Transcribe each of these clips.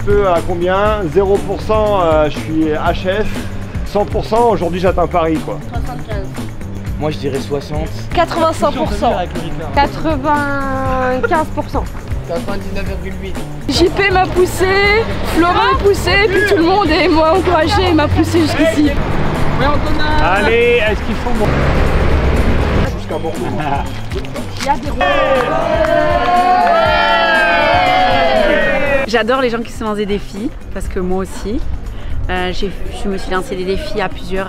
feu à combien? 0%, je suis HF. 100%, aujourd'hui j'atteins Paris quoi. 75. Moi je dirais 60. 85%. 95%. 99,8. JP m'a poussé, Flo m'a poussé, puis tout le monde et m'a encouragé et m'a poussé jusqu'ici. Ouais, Antonin. Allez, est-ce qu'ils font bon? Jusqu'à Bordeaux. Il y a des J'adore les gens qui se lancent des défis, parce que moi aussi. Je me suis lancé des défis à plusieurs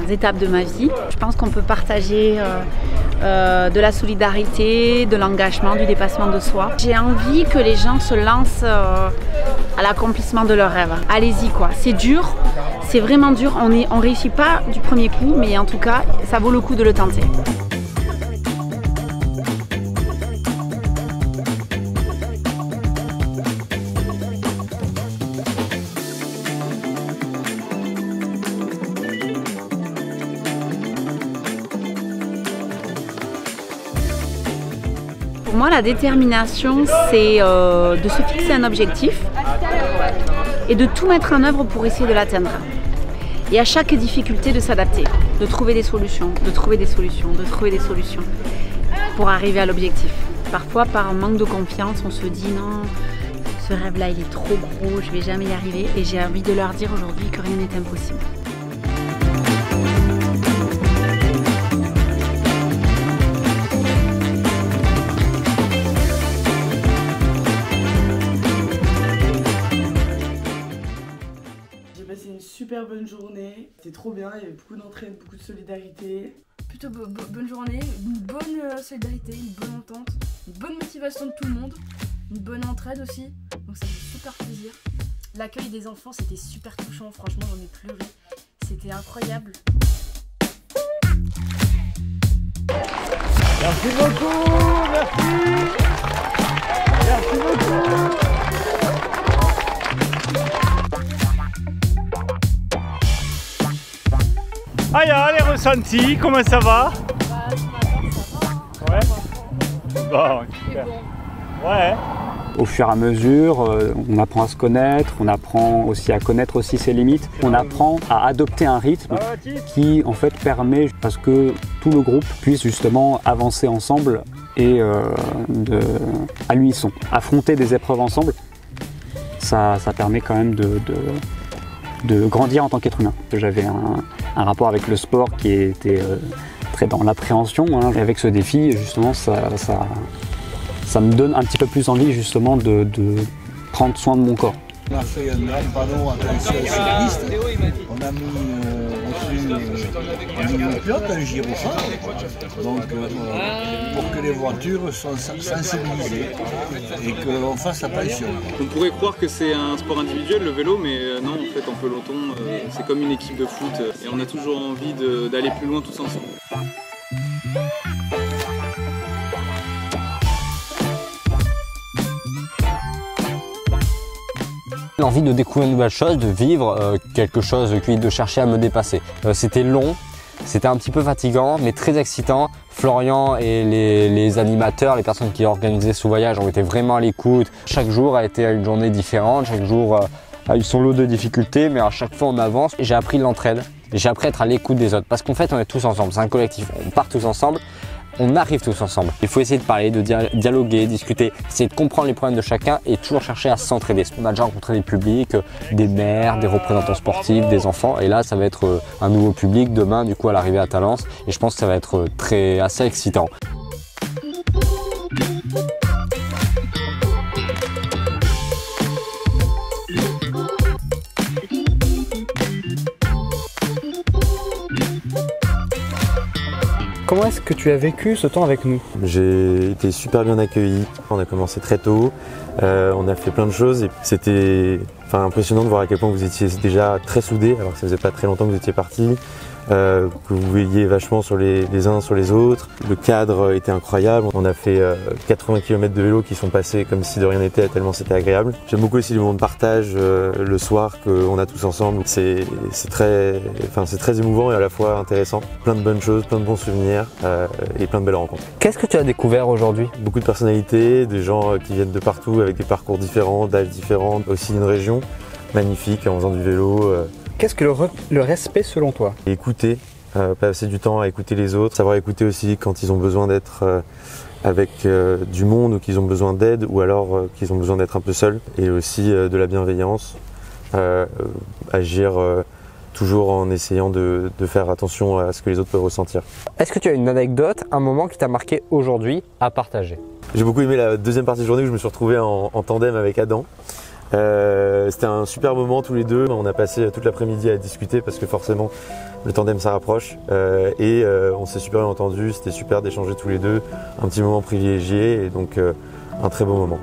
étapes de ma vie. Je pense qu'on peut partager de la solidarité, de l'engagement, du dépassement de soi. J'ai envie que les gens se lancent à l'accomplissement de leurs rêves. Allez-y quoi, c'est dur, c'est vraiment dur. On réussit pas du premier coup, mais en tout cas, ça vaut le coup de le tenter. Pour moi, la détermination, c'est de se fixer un objectif et de tout mettre en œuvre pour essayer de l'atteindre. Et à chaque difficulté, de s'adapter, de trouver des solutions, de trouver des solutions, de trouver des solutions pour arriver à l'objectif. Parfois, par un manque de confiance, on se dit non, ce rêve-là, il est trop gros, je ne vais jamais y arriver. Et j'ai envie de leur dire aujourd'hui que rien n'est impossible. Une super bonne journée, c'était trop bien, il y avait beaucoup d'entraide, beaucoup de solidarité. Plutôt bonne journée, une bonne solidarité, une bonne entente, une bonne motivation de tout le monde, une bonne entraide aussi, donc ça fait super plaisir. L'accueil des enfants c'était super touchant, franchement j'en ai pleuré, c'était incroyable. Merci beaucoup, merci. Merci beaucoup. Ah, les ressentis, comment ça va? Ouais. Bon, super. Ouais. Au fur et à mesure, on apprend à se connaître, on apprend aussi à connaître aussi ses limites. On apprend à adopter un rythme qui en fait permet à ce que tout le groupe puisse justement avancer ensemble et à l'unisson. Affronter des épreuves ensemble, ça permet quand même de grandir en tant qu'être humain. J'avais un rapport avec le sport qui était très dans l'appréhension. Hein. Et avec ce défi, justement, ça me donne un petit peu plus envie justement de prendre soin de mon corps. On a fait un grand panneau attention cycliste. On a mis une pilote, un gyrophare, donc pour que les voitures soient sensibilisées et qu'on fasse attention. On pourrait croire que c'est un sport individuel, le vélo, mais non, en fait, en peloton, c'est comme une équipe de foot et on a toujours envie d'aller plus loin tous ensemble. L'envie de découvrir de nouvelles choses, de vivre quelque chose, de chercher à me dépasser. C'était long, c'était un petit peu fatigant, mais très excitant. Florian et les animateurs, les personnes qui organisaient ce voyage ont été vraiment à l'écoute. Chaque jour a été une journée différente, chaque jour a eu son lot de difficultés, mais à chaque fois on avance. J'ai appris l'entraide, j'ai appris à être à l'écoute des autres, parce qu'en fait on est tous ensemble, c'est un collectif, on part tous ensemble. On arrive tous ensemble. Il faut essayer de parler, de dialoguer, discuter, essayer de comprendre les problèmes de chacun et toujours chercher à s'entraider. On a déjà rencontré des publics, des maires, des représentants sportifs, des enfants. Et là, ça va être un nouveau public demain, du coup, à l'arrivée à Talence. Et je pense que ça va être assez excitant. Comment est-ce que tu as vécu ce temps avec nous? J'ai été super bien accueilli, on a commencé très tôt, on a fait plein de choses et c'était impressionnant de voir à quel point vous étiez déjà très soudés alors que ça faisait pas très longtemps que vous étiez partis. Que vous veilliez vachement sur les uns sur les autres. Le cadre était incroyable. On a fait 80 km de vélo qui sont passés comme si de rien n'était tellement c'était agréable. J'aime beaucoup aussi le moment de partage le soir qu'on a tous ensemble. C'est très émouvant et à la fois intéressant. Plein de bonnes choses, plein de bons souvenirs et plein de belles rencontres. Qu'est-ce que tu as découvert aujourd'hui? Beaucoup de personnalités, des gens qui viennent de partout avec des parcours différents, d'âges différents, aussi d'une région. magnifique en faisant du vélo. Qu'est-ce que le respect selon toi? Écouter, passer du temps à écouter les autres, savoir écouter aussi quand ils ont besoin d'être avec du monde ou qu'ils ont besoin d'aide ou alors qu'ils ont besoin d'être un peu seuls, et aussi de la bienveillance, agir toujours en essayant de faire attention à ce que les autres peuvent ressentir. Est-ce que tu as une anecdote, un moment qui t'a marqué aujourd'hui à partager? J'ai beaucoup aimé la deuxième partie de journée où je me suis retrouvé en tandem avec Adam. C'était un super moment tous les deux. On a passé toute l'après-midi à discuter parce que forcément le tandem ça rapproche, et on s'est super bien entendu. C'était super d'échanger tous les deux, un petit moment privilégié, et donc un très beau moment.